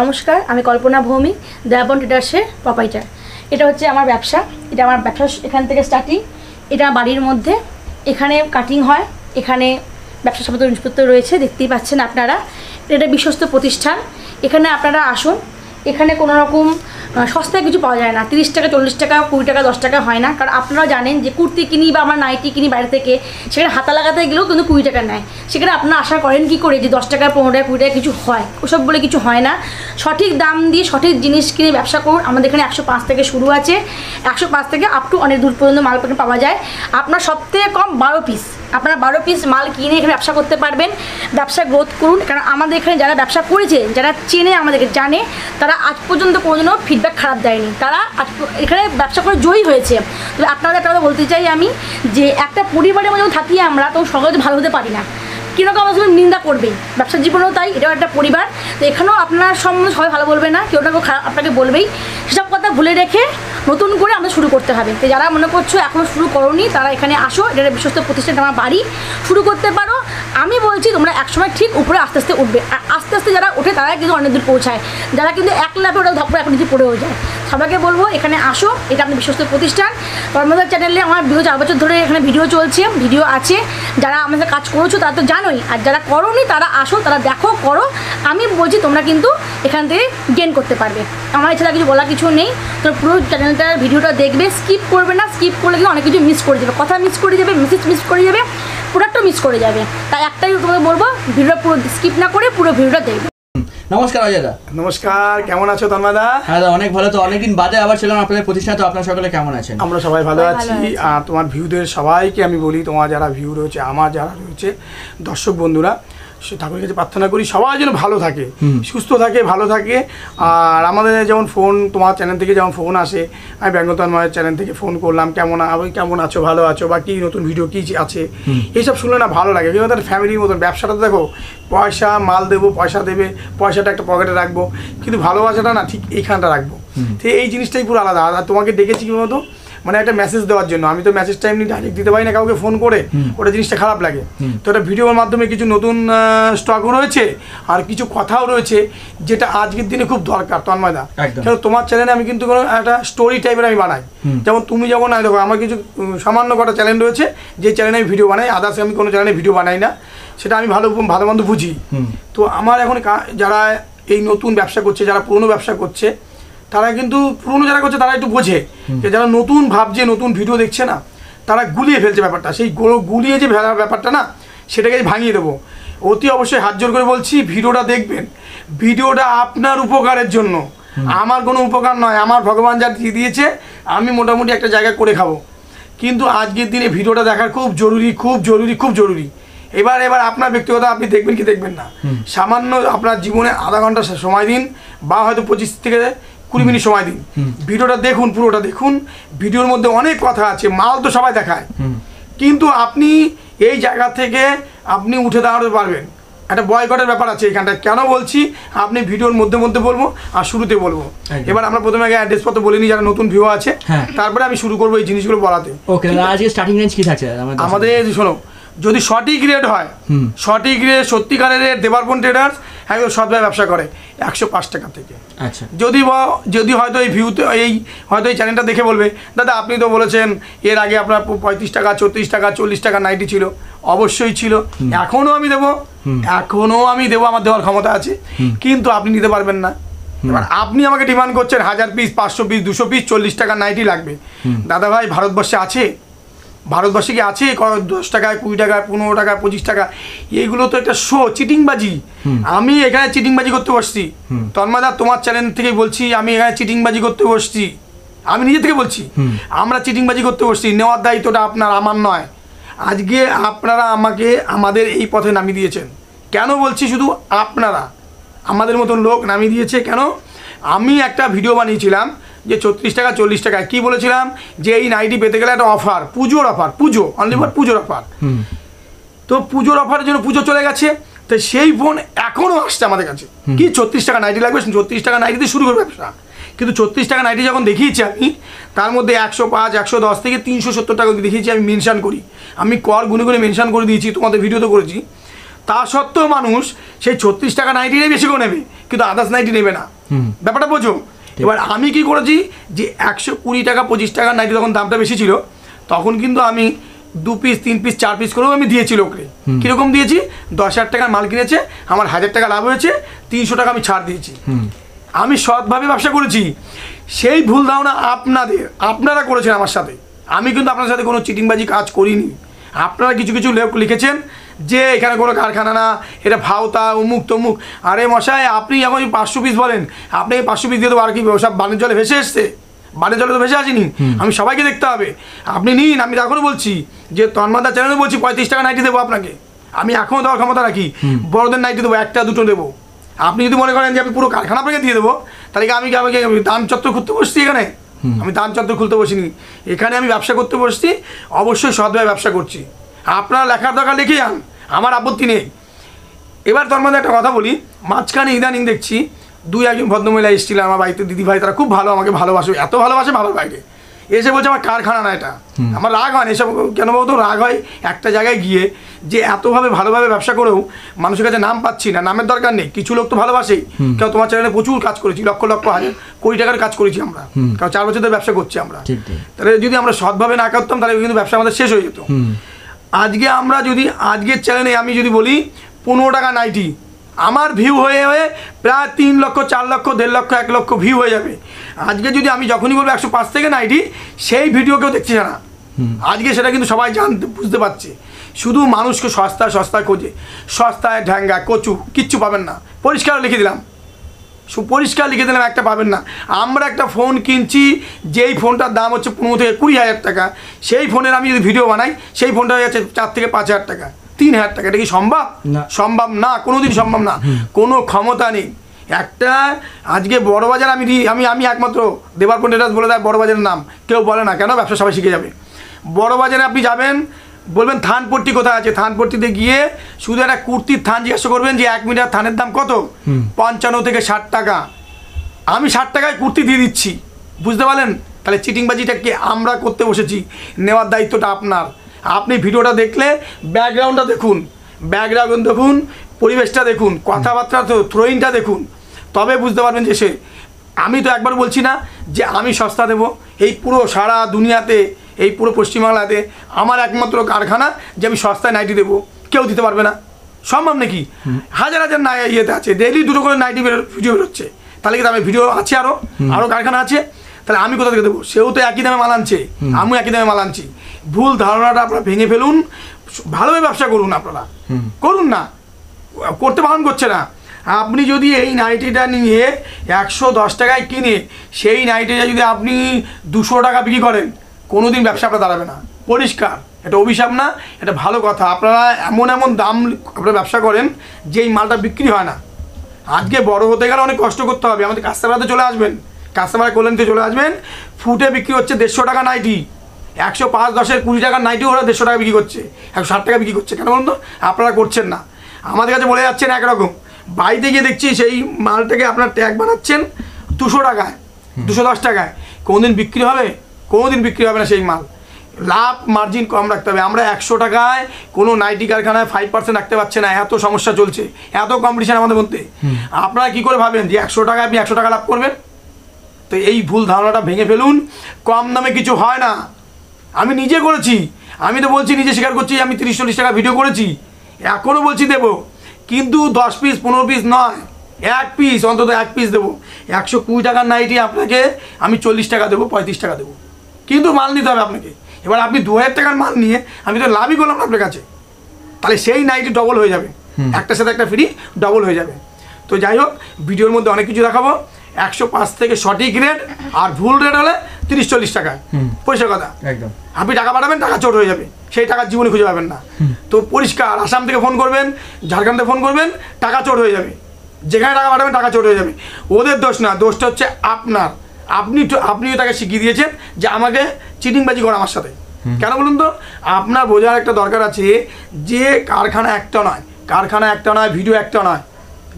নমস্কার, আমি কল্পনা ভৌমিক, দয়াবন ট্রেডার্সের প্রোপাইটার। এটা হচ্ছে আমার ব্যবসা। এটা আমার ব্যবসা এখান থেকে স্টার্টিং। এটা বাড়ির মধ্যে, এখানে কাটিং হয়, এখানে ব্যবসা সম্পত্তি জিনিসপত্র রয়েছে, দেখতেই পাচ্ছেন আপনারা। এটা বিশ্বস্ত প্রতিষ্ঠান। এখানে আপনারা আসুন। এখানে কোনো রকম সস্তায় কিছু পাওয়া যায় না। 30 টাকা, 40 টাকা, 20 টাকা, 10 টাকা হয় না। কারণ আপনারা জানেন যে কুর্তি কিনি বা আমরা নাইটি কিনি বাইরে থেকে, সেখানে হাতা লাগাতে গেলেও কিন্তু 20 টাকা নেয়। সেখানে আপনারা আশা করেন কি করে যে 10 টাকা, 15 টাকা, 20 টাকা কিছু হয়? ওসব বলে কিছু হয় না। সঠিক দাম দিয়ে সঠিক জিনিস কিনে ব্যবসা করুন। আমাদের এখানে 105 থেকে শুরু আছে। 105 থেকে আপ টু অনেক দূর পর্যন্ত মাল পাওয়া যায়। আপনার সবথেকে কম 12 পিস, আপনারা 12 পিস মাল কিনে এখানে ব্যবসা করতে পারবেন। ব্যবসা গ্রোথ করুন। কারণ আমাদের এখানে যারা ব্যবসা করেছে, যারা চেনে আমাদেরকে জানে, তারা আজ পর্যন্ত কোনোদিনও ফিডব্যাক খারাপ দেয়নি। তারা এখানে ব্যবসা করে জয়ী হয়েছে। তবে আপনাদের একটা কথা বলতে চাই আমি, যে একটা পরিবারের মধ্যে থাকি আমরা, তো সহজে ভালো হতে পারি না। কিরকম আমার সঙ্গে নিন্দা করবেই, ব্যবসার জীবনেও তাই। এটাও একটা পরিবার। তো এখানেও আপনার সম্বন্ধে সবাই ভালো বলবে না, কেউ না কেউ খারাপ আপনাকে বলবেই। সেসব কথা ভুলে রেখে নতুন করে আমাদের শুরু করতে হবে। তো যারা মনে করছো এখনও শুরু করোনি, তারা এখানে আসো। এটা বিশ্বস্ত প্রতিষ্ঠান, আমার বাড়ি, শুরু করতে পারো। আমি বলছি তোমরা একসময় ঠিক উপরে আস্তে আস্তে উঠবে। আর আস্তে আস্তে যারা ওঠে তারাই কিন্তু অনেক দূর পৌঁছায়। যারা কিন্তু এক লাফে ওটা ধপে এখন নিচে পড়েও যায়। সবাইকে বলবো এখানে আসো। এটা আপনার বিশ্বস্ত প্রতিষ্ঠান। কর্মদার চ্যানেলে আমার 4 বছর ধরে এখানে ভিডিও চলছে, ভিডিও আছে। যারা আমাদের কাজ করেছো তারা তো জানোই, আর যারা করোনি তারা আসো, তারা দেখো, করো। আমি বলছি তোমরা কিন্তু এখান থেকে গেন করতে পারবে। আমার এছাড়া কিছু বলার কিছু নেই। তোমরা পুরো চ্যানেলটার ভিডিওটা দেখবে, স্কিপ করবে না। স্কিপ করলে কিন্তু অনেক কিছু মিস করে যাবে, কথা মিস করে যাবে, মেসেজ মিস করে যাবে, প্রোডাক্টও মিস করে যাবে। তাই একটাই তোমাকে বলবো, ভিডিওটা পুরো স্কিপ না করে পুরো ভিডিওটা দেখবে। নমস্কার অজয় দা। নমস্কার, কেমন আছো তন্ময় দা? হ্যাঁ দা, অনেক ভালো। তো অনেকদিন বাদে আবার ছিলাম আপনাদের প্রতিষ্ঠানে। তো আপনারা সকলে কেমন আছেন? আমরা সবাই ভালো আছি। আর তোমার ভিউদের সবাইকে আমি বলি, তোমার যারা ভিউ রয়েছে, আমার যারা রয়েছে দর্শক বন্ধুরা, সে ঠাকুরের কাছে প্রার্থনা করি সবাই যেন ভালো থাকে, সুস্থ থাকে, ভালো থাকে। আর আমাদের যেমন ফোন, তোমার চ্যানেল থেকে যেমন ফোন আসে, আমি ব্যঙ্গ তন্ময়ের চ্যানেল থেকে ফোন করলাম, কেমন আছো, ভালো আছো, বা কী নতুন ভিডিও কী আছে, এইসব শুনলে না ভালো লাগে। কিন্তু তার ফ্যামিলির মতন ব্যবসাটা দেখো, পয়সা মাল দেবো, পয়সা দেবে, পয়সাটা একটা পকেটে রাখবো, কিন্তু ভালোবাসাটা না ঠিক এইখানটা রাখবো। তো এই জিনিসটাই পুরো আলাদা। আর তোমাকে ডেকেছি কি মতো, মানে একটা মেসেজ দেওয়ার জন্য। আমি তো মেসেজটা এমনি ডাইরেক্ট দিতে পারি না কাউকে ফোন করে, ওটা জিনিসটা খারাপ লাগে। তো এটা ভিডিওর মাধ্যমে কিছু নতুন স্টকও রয়েছে, আর কিছু কথাও রয়েছে, যেটা আজকের দিনে খুব দরকার তন্ময় দা। কেন তোমার চ্যানেলে আমি কিন্তু কোনো একটা স্টোরি টাইপের আমি বানাই। যেমন তুমি যখন দেখো, আমার কিছু সামান্য কটা চ্যানেল রয়েছে, যে চ্যানেলে আমি ভিডিও বানাই। আদার্স আমি কোনো চ্যানেলে ভিডিও বানাই না, সেটা আমি ভালো মন্দ বুঝি। তো আমার এখন যারা এই নতুন ব্যবসা করছে, যারা পুরনো ব্যবসা করছে, তারা কিন্তু পুরনো যারা করছে তারা একটু বোঝে যে যারা নতুন ভাবছে, নতুন ভিডিও দেখছে না, তারা গুলিয়ে ফেলছে ব্যাপারটা। সেই গুলিয়ে যে ব্যাপারটা না, সেটাকে ভাঙিয়ে দেবো। অতি অবশ্যই হাত জোর করে বলছি, ভিডিওটা দেখবেন। ভিডিওটা আপনার উপকারের জন্য, আমার কোনো উপকার নয়। আমার ভগবান যা দিয়েছে, আমি মোটামুটি একটা জায়গা করে খাবো। কিন্তু আজকের দিনে ভিডিওটা দেখার খুব জরুরি, খুব জরুরি, খুব জরুরি। এবার আপনার ব্যক্তিগত, আপনি দেখবেন কি দেখবেন না, সামান্য আপনার জীবনে আধা ঘন্টা সময় দিন, বা হয়তো 25 থেকে 20 মিনিট সময় দিন। ভিডিওটা দেখুন, পুরোটা দেখুন। ভিডিওর মধ্যে অনেক কথা আছে। মাল তো সবাই দেখায়, কিন্তু আপনি এই জায়গা থেকে আপনি উঠে দাঁড়াতে পারবেন। একটা বয়কটের ব্যাপার আছে এখানটা। কেন বলছি, আপনি ভিডিওর মধ্যে বলবো আর শুরুতে বলবো। এবার আমরা প্রথমে আগে অ্যাড্রেসপত্র বলে নিই, যারা নতুন ভিউ আছে, তারপরে আমি শুরু করবো এই জিনিসগুলো বলাতে। ওকে, আজকে স্টার্টিং রেঞ্জ কি থাকছে আমাদের? শোনো, যদি সঠিক রেট হয়, সঠিক রেট, সত্যিকারের রেট, দেবারপন ট্রেডার্স একদম সৎভাবে ব্যবসা করে 105 টাকা থেকে। আচ্ছা, যদি হয়তো এই ভিউতে, হয়তো এই চ্যানেলটা দেখে বলবে, দাদা আপনি তো বলেছেন এর আগে আপনার 35 টাকা, 34 টাকা, 40 টাকা নাইটি ছিল। অবশ্যই ছিল, এখনও আমি দেবো, আমার দেওয়ার ক্ষমতা আছে, কিন্তু আপনি নিতে পারবেন না। এবার আপনি আমাকে ডিমান্ড করছেন 1000 পিস, 500 পিস, 200 পিস, 40 টাকা নাইটি লাগবে। দাদা ভাই, ভারতবর্ষে কি আছে 10 টাকায়, 20 টাকায়, 15 টাকা, 25 টাকা? এইগুলো তো একটা শো, চিটিংবাজি। আমি এখানে চিটিংবাজি করতে বসছি তন্ময়দা, তোমার চ্যানেল থেকে বলছি, আমি এখানে চিটিংবাজি করতে বসছি। আমি নিজে থেকে বলছি, আমরা চিটিংবাজি করতে বসছি। নেওয়ার দায়িত্বটা আপনার, আমার নয়। আজকে আপনারা আমাদের এই পথে নামিয়ে দিয়েছেন। কেন বলছি শুধু আপনারা, আমাদের মতন লোক নামিয়ে দিয়েছে। কেন? আমি একটা ভিডিও বানিয়েছিলাম যে 34 টাকা, 40 টাকায়। কী বলেছিলাম? যে এই নাইটি পেতে গেলে একটা অফার, পুজোর অফার, অনলি ফর পুজোর অফার। তো পুজোর অফারের জন্য পুজো চলে গেছে, তো সেই ফোন এখনও আসছে আমাদের কাছে। কি 34 টাকা নাইটি লাগবে? 34 টাকা নাইটিতে শুরু করবে ব্যবসা। কিন্তু 34 টাকা নাইটি যখন দেখিয়েছি আমি, তার মধ্যে 105, 110 থেকে 370 টাকা দেখিয়েছি। আমি মেনশান করি, আমি কর গুনে গুনে মেনশান করে দিয়েছি, তোমাদের ভিডিও তো করেছি। তা সত্ত্বেও মানুষ সেই 36 টাকা নাইটিটাই বেশি করে নেবে, কিন্তু আদার্স নাইটি নেবে না। ব্যাপারটা বোঝো। এবার আমি কি করেছি যে 120 টাকা 25 টাকার নাইটি তখন দামটা বেশি ছিল, তখন কিন্তু আমি 2 পিস 3 পিস 4 পিস করেও আমি দিয়েছি লোকরে। কীরকম দিয়েছি, 10,000 টাকার মাল কিনেছে, আমার 1000 টাকা লাভ হয়েছে, 300 টাকা আমি ছাড় দিয়েছি। আমি সৎভাবে ব্যবসা করেছি। সেই ভুল ধারণা আপনারা করেছেন আমার সাথে। আমি কিন্তু আপনার সাথে কোনো চিটিংবাজি কাজ করিনি। আপনারা কিছু কিছু লোক লিখেছেন যে এখানে কোনো কারখানা না, এটা ভাওতা অমুক তমুক। আরে মশাই, আপনি এখন 500 পিস বলেন, আপনি 500 পিস দিয়ে দেবো, আর কি সব বানের জলে ভেসে এসছে? বানের জলে তো ভেসে আসেনি। আমি সবাইকে দেখতে হবে। আপনি নিন, আমি এখনও বলছি যে তন্মাদা চ্যানেলে বলছি 35 টাকা নাইটি দেবো আপনাকে। আমি এখনও দেওয়ার ক্ষমতা রাখি। বড়দের নাইটি দেবো, 1টা 2টো দেবো। আপনি যদি মনে করেন যে আমি পুরো কারখানা আপনাকে দিয়ে দেবো, তাহলে কি আমি দান চত্বর খুলতে বসছি? এখানে আমি দান চত্বর খুলতে বসিনি। এখানে আমি ব্যবসা করতে বসছি, অবশ্যই সৎভাবে ব্যবসা করছি। আপনারা লেখার দরকার লিখে যান, আমার আপত্তি নেই। এবার তোর মধ্যে একটা কথা বলি, মাঝখানে ইদানিং দেখছি 2-1 ভদ্রমহিলা এসেছিল আমার বাড়িতে, দিদি ভাই, তারা খুব ভালো, আমাকে ভালোবাসে, এত ভালোবাসে ভালোর বাইরে। এসে বলছে আমার কারখানা না এটা। আমার রাগ হয় না এসব, কেন বলতো রাগ হয় একটা জায়গায় গিয়ে যে এতভাবে ভালোভাবে ব্যবসা করেও মানুষের কাছে নাম পাচ্ছি না। নামের দরকার নেই, কিছু লোক তো ভালোবাসেই। কেউ তোমার চ্যানেলে প্রচুর কাজ করেছি, লক্ষ লক্ষ হাজার কোটি টাকার কাজ করেছি আমরা, কারণ 4 বছর ধরে ব্যবসা করছি আমরা। তাহলে যদি আমরা সৎভাবে না করতাম তাহলে কিন্তু ব্যবসা আমাদের শেষ হয়ে যেত। আজকে আমরা যদি আজকের চ্যানেলে আমি যদি বলি 15 টাকা নাইটি, আমার ভিউ হয়ে প্রায় 3 লক্ষ 4 লক্ষ 1.5 লক্ষ 1 লক্ষ ভিউ হয়ে যাবে। আজকে যদি আমি যখনই বলবো 105 থেকে নাইটি, সেই ভিডিও কেউ দেখছে না। আজকে সেটা কিন্তু সবাই বুঝতে পারছে। শুধু মানুষকে সস্তায় খোঁজে, সস্তায় ঢ্যাঙ্গা কচু কিচ্ছু পাবেন না। পরিষ্কার লিখে দিলাম, একটা পাবেন না। আমরা একটা ফোন কিনছি, যেই ফোনটার দাম হচ্ছে 15 থেকে 20,000 টাকা, সেই ফোনের আমি যদি ভিডিও বানাই, সেই ফোনটা হয়ে যাচ্ছে 4 থেকে 5,000 টাকা, 3,000 টাকা। এটা কি সম্ভব? সম্ভব না, কোনোদিন সম্ভব না, কোনো ক্ষমতা নেই। একটা আজকে বড়বাজার আমি একমাত্র দেবারপন ট্রেডার্স বলে দেয় বড়বাজারের নাম, কেউ বলে না। কেন? ব্যবসা সবাই শিখে যাবে। বড়বাজারে আপনি যাবেন, বলবেন থানপট্টি কোথায় আছে, থানপট্টিতে গিয়ে শুধু একটা কুর্তির থান জিজ্ঞাসা করবেন যে 1 মিটার থানের দাম কত, 55 থেকে 60 টাকা। আমি 60 টাকায় কুর্তি দিয়ে দিচ্ছি, বুঝতে পারলেন? তাহলে চিটিংবাজিটাকে আমরা করতে বসেছি, নেওয়ার দায়িত্বটা আপনার। আপনি ভিডিওটা দেখলে ব্যাকগ্রাউন্ডটা দেখুন, পরিবেশটা দেখুন, কথাবার্তা থ্রোয়িংটা দেখুন, তবে বুঝতে পারবেন যে আমি তো একবার বলছি না যে আমি সস্তা দেবো। এই পুরো সারা দুনিয়াতে, এই পুরো পশ্চিমবাংলাতে আমার একমাত্র কারখানা যে আমি সস্তায় নাইটি দেবো, কেউ দিতে পারবে না। সম্ভব নাকি? হাজার ইয়েতে আছে, ডেইলি 2টো করে নাইটি ভিডিও বেরোচ্ছে। তাহলে কি দামে ভিডিও আছে, আরও কারখানা আছে, তাহলে আমি কোথা থেকে দেবো? সেও তো একই দামে মাল আনছে, আমিও একই দামে মাল আনছি। ভুল ধারণাটা আপনারা ভেঙে ফেলুন, ভালোভাবে ব্যবসা করুন। আপনারা করুন না, করতে বারণ করছে না। আপনি যদি এই নাইটিটা নিয়ে 110 টাকায় কিনে সেই নাইটিটা যদি আপনি 200 টাকা বিক্রি করেন, কোনোদিন ব্যবসা আপনার দাঁড়াবে না। পরিষ্কার, এটা অভিশাপ না, এটা ভালো কথা। আপনারা এমন দাম আপনারা ব্যবসা করেন যে এই মালটা বিক্রি হয় না। আজকে বড় হতে গেলে অনেক কষ্ট করতে হবে। আমাদের কাস্টমারতে চলে আসবেন, কাস্টমার কল্যাণীতে চলে আসবেন। ফুটে বিক্রি হচ্ছে 150 টাকা নাইটি, 105, 10, 20 টাকার নাইটি ওরা 150 টাকা বিক্রি করছে, 160 টাকা বিক্রি করছে। কেন বলুন তো? আপনারা করছেন না, আমাদের কাছে বলে যাচ্ছেন একরকম। বাড়িতে গিয়ে দেখছি সেই মালটাকে আপনার ট্যাগ বানাচ্ছেন 200 টাকায়, 210 টাকায়। কোনোদিন বিক্রি হবে? কোনোদিন বিক্রি হবে না সেই মাল। লাভ মার্জিন কম রাখতে হবে। আমরা 100 টাকায় কোনো নাইটি কারখানায় 5% রাখতে পারছে না, এত সমস্যা চলছে, এত কম্পিটিশন আমাদের মধ্যে। আপনারা কি করে ভাবেন যে 100 টাকায় আপনি 100 টাকা লাভ করবেন? তো এই ভুল ধারণাটা ভেঙে ফেলুন। কম দামে কিছু হয় না। আমি নিজে করেছি, আমি তো বলছি, নিজে স্বীকার করছি, আমি 30-40 টাকা ভিডিও করেছি, এখনও বলছি দেবো, কিন্তু 10 পিস 15 পিস নয়, 1 পিস, অন্তত 1 পিস দেবো। 120 টাকার নাইটি আপনাকে আমি 40 টাকা দেবো, 35 টাকা দেবো, কিন্তু মাল নিতে হবে আপনাকে। এবার আপনি 2000 টাকার মাল নিয়ে আমি তো লাভই করলাম আপনার কাছে, তাহলে সেই নাইটি ডবল হয়ে যাবে, একটার সাথে একটা ফ্রি, ডবল হয়ে যাবে। তো যাই হোক, ভিডিওর মধ্যে অনেক কিছু দেখাবো। 105 থেকে সঠিক রেট, আর ভুল রেট হলে 30-40 টাকায়, পয়সা কথা একদম। আপনি টাকা পাঠাবেন, টাকা চোট হয়ে যাবে, সেই টাকা জীবনে খুঁজে পাবেন না। তো পরিষ্কার, আসাম থেকে ফোন করবেন, ঝাড়খণ্ড থেকে ফোন করবেন, টাকা চোট হয়ে যাবে। যেখানে টাকা পাঠাবেন টাকা চোট হয়ে যাবে। ওদের দোষ না, দোষটা হচ্ছে আপনার। আপনিও তাকে শিখিয়ে দিয়েছেন যে আমাকে চিটিংবাজি করা আমার সাথে। কেন বলুন তো? আপনার বোঝার একটা দরকার আছে যে কারখানা একটা নয়, ভিডিও একটা নয়,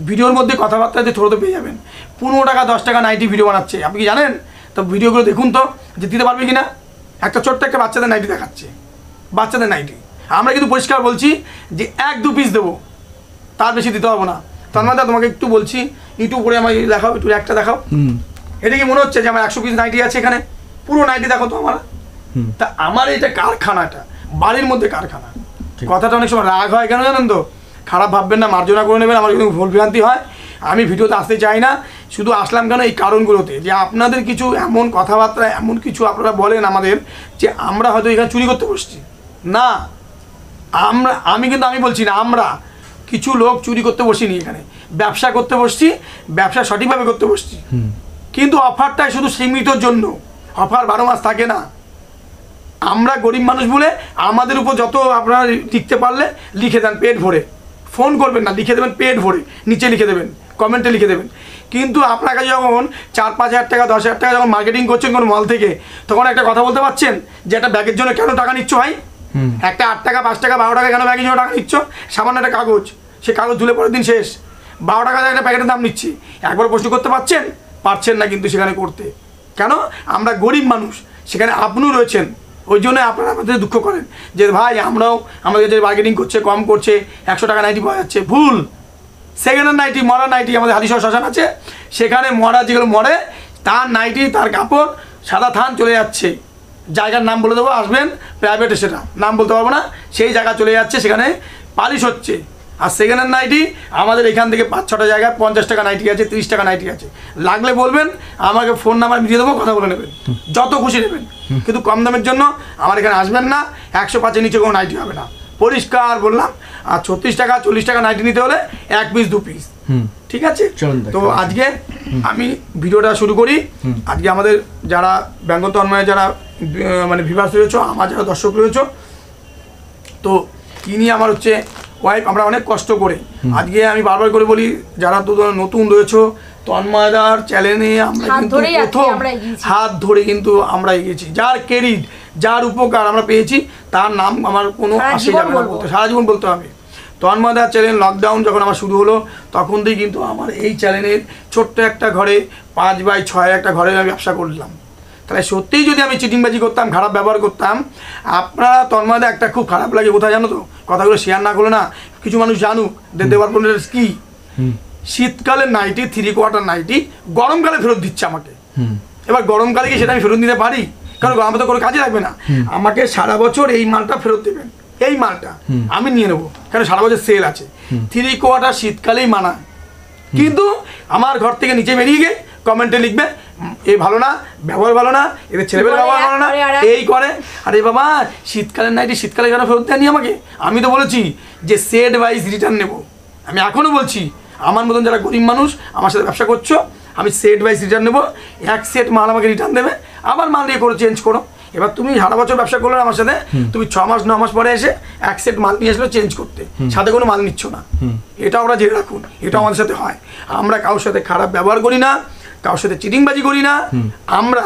ভিডিওর মধ্যে কথাবার্তা যে থ্রোতে পেয়ে যাবেন। 15 টাকা 10 টাকা নাইটি ভিডিও বানাচ্ছে, আপনি কি জানেন? তো ভিডিওগুলো দেখুন তো, যে দিতে পারবে কিনা। একটা ছোট্ট একটা বাচ্চাদের নাইটি দেখাচ্ছে, বাচ্চাদের নাইটি। আমরা কিন্তু পরিষ্কার বলছি যে 1-2 পিস দেবো, তার বেশি দিতে পারবো না। তন্ময়দা তোমাকে একটু বলছি, ইউটিউব করে আমাকে দেখাও, একটু একটা দেখাও। এটা কি মনে হচ্ছে যে আমার 100 পিস নাইটি আছে এখানে? পুরো নাইটি দেখো তো আমার। তা আমার এটা কারখানাটা, বাড়ির মধ্যে কারখানা। কথাটা অনেক সময় রাগ হয় কেন জানেন তো? খারাপ ভাববেন না, মার্জনা করে নেবেন, আমার কিন্তু ভুল ভ্রান্তি হয়। আমি ভিডিওতে আসতে চাই না, শুধু আসলাম কেন এই কারণগুলোতে, যে আপনাদের কিছু এমন কথাবার্তা, এমন কিছু আপনারা বলেন আমাদের, যে আমরা হয়তো এখানে চুরি করতে বসছি না। আমি বলছি না, আমরা কিছু লোক চুরি করতে বসিনি, এখানে ব্যবসা করতে বসছি, ব্যবসা সঠিকভাবে করতে বসছি। কিন্তু অফারটাই শুধু সীমিতর জন্য, অফার 12 মাস থাকে না। আমরা গরিব মানুষ বলে আমাদের উপর যত আপনারা লিখতে পারলে লিখে দেন পেট ভরে, ফোন করবেন না, লিখে দেবেন পেট ভরে, নিচে লিখে দেবেন, কমেন্টে লিখে দেবেন। কিন্তু আপনার কাছে যখন 4-5 হাজার টাকা 10 হাজার টাকা যখন মার্কেটিং করছেন কোনো মল থেকে, তখন একটা কথা বলতে পারছেন যে একটা ব্যাগের জন্য কেন টাকা নিচ্ছ ভাই? একটা 8 টাকা 5 টাকা 12 টাকা কেন ব্যাগের জন্য টাকা নিচ্ছ? সামান্য একটা কাগজ, সে কাগজ ধুলে পরের দিন শেষ। 12 টাকা একটা প্যাকেটের দাম নিচ্ছি, একবার প্রশ্ন করতে পারছেন না কিন্তু সেখানে করতে। কেন? আমরা গরিব মানুষ, সেখানে আপনিও রয়েছেন, ওই জন্য আপনারা আমাদের দুঃখ করেন যে ভাই আমরাও আমাদের যে মার্কেটিং করছে, কম করছে, 100 টাকা নাইটি পাওয়া যাচ্ছে। ভুল। সেকেন্ড হ্যান্ড নাইটি, মরা নাইটি, আমাদের হালিশহর শ্মশান আছে, সেখানে মরা যেগুলো মরে, তার নাইটি, তার কাপড় সাদা থান চলে যাচ্ছে। জায়গার নাম বলে দেবো, আসবেন, প্রাইভেটে, সেটা নাম বলতে পারবো না, সেই জায়গা চলে যাচ্ছে, সেখানে পালিশ হচ্ছে। আর সেকেন্ড হ্যান্ড নাইটি আমাদের এখান থেকে 5-6টা জায়গায় 50 টাকা নাইটি আছে, 30 টাকা নাইটি আছে। লাগলে বলবেন, আমাকে ফোন নাম্বার দিয়ে দেবো, কথা বলে নেবেন, যত খুশি নেবেন। কিন্তু কম দামের জন্য আমার এখানে আসবেন না, 105-এর নিচে কোনো নাইটি হবে না, পরিষ্কার বললাম। আর 36 টাকা 40 টাকা নাইটি নিতে হলে 1 পিস 2 পিস, ঠিক আছে? তো আজকে আমি ভিডিওটা শুরু করি। আজকে আমাদের যারা বেঙ্গল তন্ময়ে যারা মানে ভিউয়ার্স রয়েছে, আমার যারা দর্শক রয়েছে, তো তিনি আমার হচ্ছে ওয়াইফ, আমরা অনেক কষ্ট করে, আজকে আমি বারবার করে বলি, যারা তো নতুন রয়েছে তন্ময়দার চ্যানেলে, আমরা কিন্তু প্রথম হাত ধরে কিন্তু আমরা এগিয়েছি। যার ক্রেডিট, যার উপকার আমরা পেয়েছি, তার নাম আমার কোনো আসে যাবে না বলতে, সারা জীবন বলতে হবে। তন্ময়দার চ্যানেল লকডাউন যখন আমার শুরু হলো, তখন থেকেই কিন্তু আমার এই চ্যানেলের ছোট্ট একটা ঘরে 5x6 একটা ঘরে আমি ব্যবসা করলাম। তাহলে সত্যিই যদি আমি চিটিংবাজি করতাম, খারাপ ব্যবহার করতাম, আপনারা তন্ময়দা একটা খুব খারাপ লাগে কোথায় জানো তো, কথাগুলো শেয়ার না করলে না, কিছু মানুষ জানুক দেওয়ার পর কি শীতকালের নাইটি, 3/4 নাইটি গরমকালে ফেরত দিচ্ছে আমাকে। এবার গরমকালে কি সেটা আমি ফেরত দিতে পারি? কারণ গরমে তো কোনো কাজে লাগবে না, আমাকে সারা বছর এই মালটা ফেরত দেবেন, এই মালটা আমি নিয়ে নেবো, কারণ সারা বছর সেল আছে। 3/4 শীতকালেই মানায়। কিন্তু আমার ঘর থেকে নিচে বেরিয়ে গিয়ে কমেন্টে লিখবে, এই ভালো না, ব্যবহার ভালো না, এদের ছেলেমেয়ের ব্যবহার ভালো না, এই করে। আরে বাবা, শীতকালের নাইটি শীতকালে কেন ফেরত দেয়নি আমাকে? আমি তো বলেছি যে সেট ওয়াইজ রিটার্ন নেবো। আমি এখনও বলছি, আমার মতন যারা গরিব মানুষ আমার সাথে ব্যবসা করছো, আমি সেট ওয়াইজ রিটার্ন নেবো। 1 সেট মাল আমাকে রিটার্ন দেবে, আবার মাল নিয়ে করে চেঞ্জ করো। এবার তুমি সারা বছর ব্যবসা করলে আমার সাথে, তুমি 6 মাস 9 মাস পরে এসে 1 সেট মাল নিয়ে আসলে চেঞ্জ করতে, সাথে কোনো মাল নিচ্ছ না। এটা ওরা জেনে রাখুন, এটা আমাদের সাথে হয়। আমরা কারোর সাথে খারাপ ব্যবহার করি না, কারোর সাথে চিটিংবাজি করি না। আমরা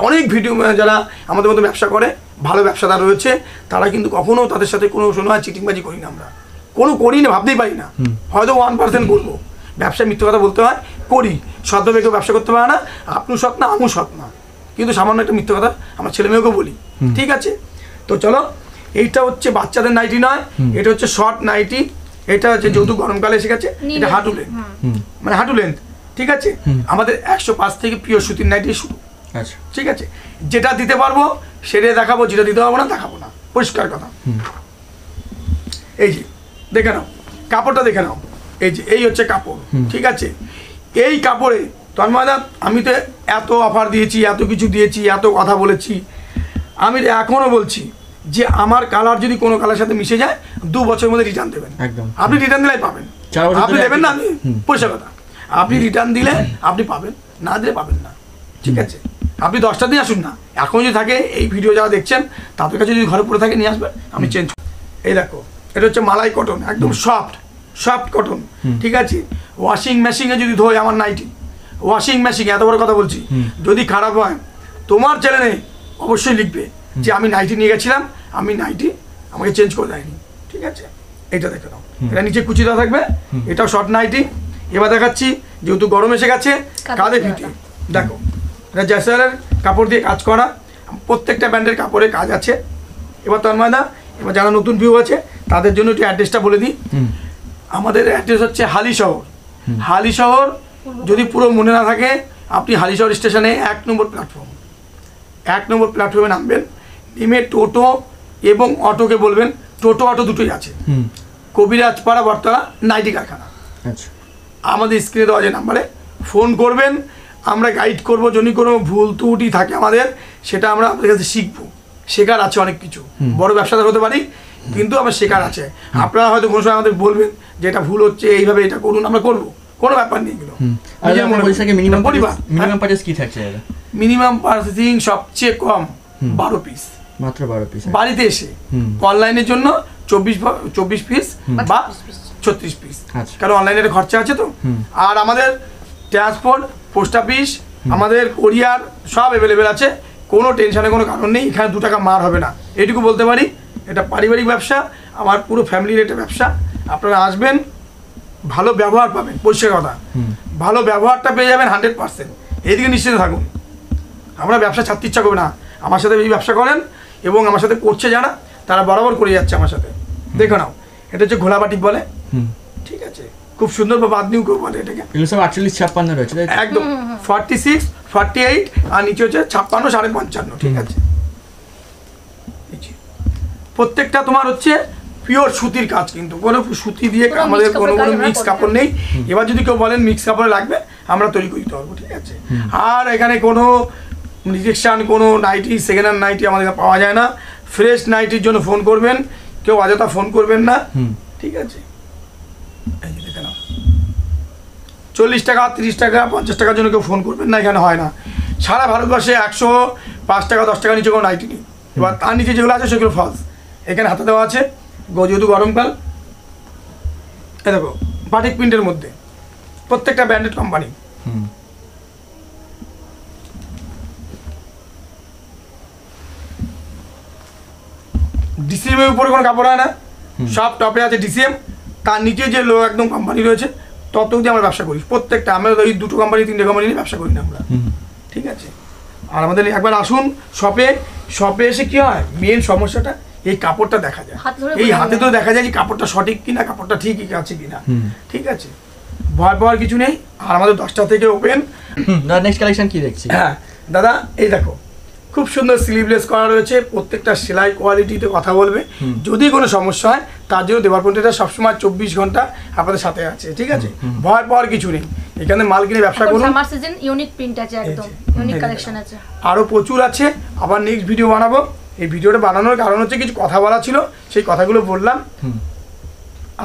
অনেক ভিডিও যারা আমাদের মতো ব্যবসা করে, ভালো ব্যবসাদার রয়েছে, তারা কিন্তু কখনো তাদের সাথে কোনো সময় চিটিংবাজি করি না। আমরা কোনো করি না, ভাবতেই পারি না, হয়তো 1% করবো। ব্যবসায় মিথ্যে কথা বলতে হয়, করি। সৎভাবে কেউ ব্যবসা করতে পারে না, আপনি সৎ না, আমিও সৎ না, কিন্তু সামান্য একটা মিথ্যে কথা আমার ছেলে মেয়েকেও বলি, ঠিক আছে? তো চলো, এইটা হচ্ছে বাচ্চাদের নাইটি নয়, এটা হচ্ছে শর্ট নাইটি। এটা হচ্ছে যেহেতু গরমকালে এসে গেছে, এটা হাঁটু লেন্থ, মানে হাঁটু লেন্থ, ঠিক আছে? আমাদের 105 থেকে পিওর সুতির নাইটি শুরু, ঠিক আছে? যেটা দিতে পারবো সেটা দেখাবো, যেটা দিতে পারবো না দেখাবো না, পরিষ্কার কথা। এই যে দেখে নাও, কাপড়টা দেখে নাও, এই যে এই হচ্ছে কাপড়, ঠিক আছে? এই কাপড়ে তন্ময়দা আমি তো এত অফার দিয়েছি, এত কিছু দিয়েছি, এত কথা বলেছি, আমি এখনও বলছি যে আমার কালার যদি কোনো কালার সাথে মিশে যায় 2 বছরের মধ্যে রিটার্ন দেবেন। আপনি রিটার্ন দিলেই পাবেন, আপনি দেবেন না, আমি পরিষ্কার কথা, আপনি রিটার্ন দিলে আপনি পাবেন, না দিলে পাবেন না, ঠিক আছে? আপনি 10টা দিন আসুন না, এখন যদি থাকে এই ভিডিও যারা দেখছেন তাদের কাছে যদি ঘরে পড়ে থাকে নিয়ে আসবেন, আমি চেঞ্জ। এই দেখো, এটা হচ্ছে মালাই কটন, একদম সফট কটন, ঠিক আছে? ওয়াশিং মেশিনে যদি ধোয় আমার নাইটি, ওয়াশিং মেশিনে, এত বড় কথা বলছি, যদি খারাপ হয় তোমার চ্যানেলে অবশ্যই লিখবে যে আমি নাইটি নিয়ে গেছিলাম, আমি নাইটি আমাকে চেঞ্জ করে দেয়নি, ঠিক আছে? এটা দেখে নাও, এটা নিচে কুচি দেওয়া থাকবে, এটাও শর্ট নাইটি। এবার দেখাচ্ছি, যেহেতু গরম এসে গেছে, কাঁধে ফিটি, দেখো এটা জ্যাসারের কাপড় দিয়ে কাজ করা, প্রত্যেকটা ব্র্যান্ডের কাপড়ে কাজ আছে। এবার তন্ময়দা, এবার যারা নতুন ভিউ আছে তাদের জন্য একটু অ্যাড্রেসটা বলে দিই। আমাদের অ্যাড্রেস হচ্ছে হালিশহর। হালিশহর যদি পুরো মনে না থাকে, আপনি হালিশহর স্টেশনে 1 নম্বর প্ল্যাটফর্ম, 1 নম্বর প্ল্যাটফর্মে নামবেন। নেমে টোটো এবং অটোকে বলবেন, টোটো অটো দুটোই আছে, কবিরাজপাড়া বটতলা নাইটি কারখানা। আচ্ছা, আমাদের স্ক্রিনে দেওয়া যে নাম্বারে ফোন করবেন, আমরা গাইড করবো। যদি কোনো ভুল ত্রুটি থাকে আমাদের, সেটা আমরা আপনাদের কাছে শিখবো। শেখার আছে অনেক কিছু, বড় ব্যবসাদার হতে পারি, কিন্তু আমার শেখার আছে। আপনারা হয়তো কোনো সময় আমাদের বলবেন যে এটা ভুল হচ্ছে, এইভাবে এটা করুন, আমরা করবো, কোনো ব্যাপার নেই এগুলো। মিনিমাম পারচেজ কি থাকছে? মিনিমাম পার্চেসিং সবচেয়ে কম 12 পিস, মাত্র 12 পিস। বাড়িতে এসে অনলাইনের জন্য 24 পিস বা 36 পিস, কারণ অনলাইনের খরচা আছে তো। আর আমাদের ট্রান্সপোর্ট, পোস্ট অফিস, আমাদের কোরিয়ার সব অ্যাভেলেবেল আছে, কোনো টেনশনের কোনো কারণ নেই। এখানে 2 টাকা মার হবে না, এটুকু বলতে পারি। এটা পারিবারিক ব্যবসা, আমার পুরো ফ্যামিলির একটা ব্যবসা। আপনারা আসবেন, ভালো ব্যবহার পাবেন, পরিষ্কার কথা, ভালো ব্যবহারটা পেয়ে যাবেন 100%। এইদিকে নিশ্চিত থাকুন, আমরা ব্যবসা ছাড়তে ইচ্ছা করবে না। আমার সাথে এই ব্যবসা করেন এবং আমার সাথে করছে যারা, তারা বরাবর করে যাচ্ছে আমার সাথে। দেখো নাও, এটা হচ্ছে ঘোলাবাটিক বলে, ঠিক আছে, খুব সুন্দর বা বাদনিউ বলে এটাকে। এগুলো সব 48-56 রয়েছে একদম 46, 48 আর নিচে হচ্ছে 56, 55.5, ঠিক আছে। প্রত্যেকটা তোমার হচ্ছে পিওর সুতির কাজ, কিন্তু কোনো সুতি দিয়ে আমাদের কোনো মিক্স কাপড় নেই। এবার যদি কেউ বলেন মিক্স কাপড়ে লাগবে, আমরা তৈরি করে দিতে পারবো, ঠিক আছে। আর এখানে কোনো রিজেকশন, কোনো নাইটি, সেকেন্ড হ্যান্ড নাইটি আমাদের পাওয়া যায় না। ফ্রেশ নাইটির জন্য ফোন করবেন, কেউ অযথা ফোন করবেন না, ঠিক আছে। এই যে দেখে নাও, 40 টাকা, 30 টাকা, 50 টাকার জন্য কেউ ফোন করবেন না, এখানে হয় না। সারা ভারতবর্ষে 105 টাকা, 10 টাকা নিচে কোনো নাইটি নেই। এবার তার নিচে যেগুলো আছে সেগুলো ফলস। এখানে হাতে দেওয়া আছে, যেহেতু গরমকাল, এ দেখো বাটিক প্রিন্টের মধ্যে, প্রত্যেকটা ব্র্যান্ডেড কোম্পানি। ডিসিএম এর উপরে কোনো কাপড় হয় না, সব টপে আছে ডিসিএম। তার নিচে যে একদম কোম্পানি রয়েছে, তত দিয়ে আমরা ব্যবসা করি। প্রত্যেকটা আমরা ওই 2 কোম্পানি 3টে কোম্পানি নিয়ে ব্যবসা করি না আমরা, ঠিক আছে। আর আমাদের একবার আসুন শপে। শপে এসে কি হয়, মেন সমস্যাটা এই কাপড়টা দেখা যায়, এই হাতে তো দেখা যায় যে কাপড়টা সঠিক কিনা, কাপড়টা ঠিকই আছে কিনা, ঠিক আছে। ভয় পাওয়ার কিছু নেই। আর আমাদের 10টা থেকে ওপেন। নেক্সট কালেকশন কি দেখছি? হ্যাঁ দাদা, এই দেখো খুব সুন্দর স্লিভলেস করা রয়েছে। প্রত্যেকটা সেলাই কোয়ালিটিতে কথা বলবে। যদি কোনো সমস্যা হয়, তার জন্য দেওয়ার পন্থীটা সবসময় 24 ঘন্টা আপনাদের সাথে আছে, ঠিক আছে। ভয় পাওয়ার কিছু নেই। এখানে মাল কিনে ব্যবসা করুন। সামার সিজন ইউনিক প্রিন্ট আছে, একদম ইউনিক কালেকশন আছে, আরো প্রচুর আছে। আবার নেক্সট ভিডিও বানাবো। এই ভিডিওটা বানানোর কারণ হচ্ছে কিছু কথা বলা ছিল, সেই কথাগুলো বললাম।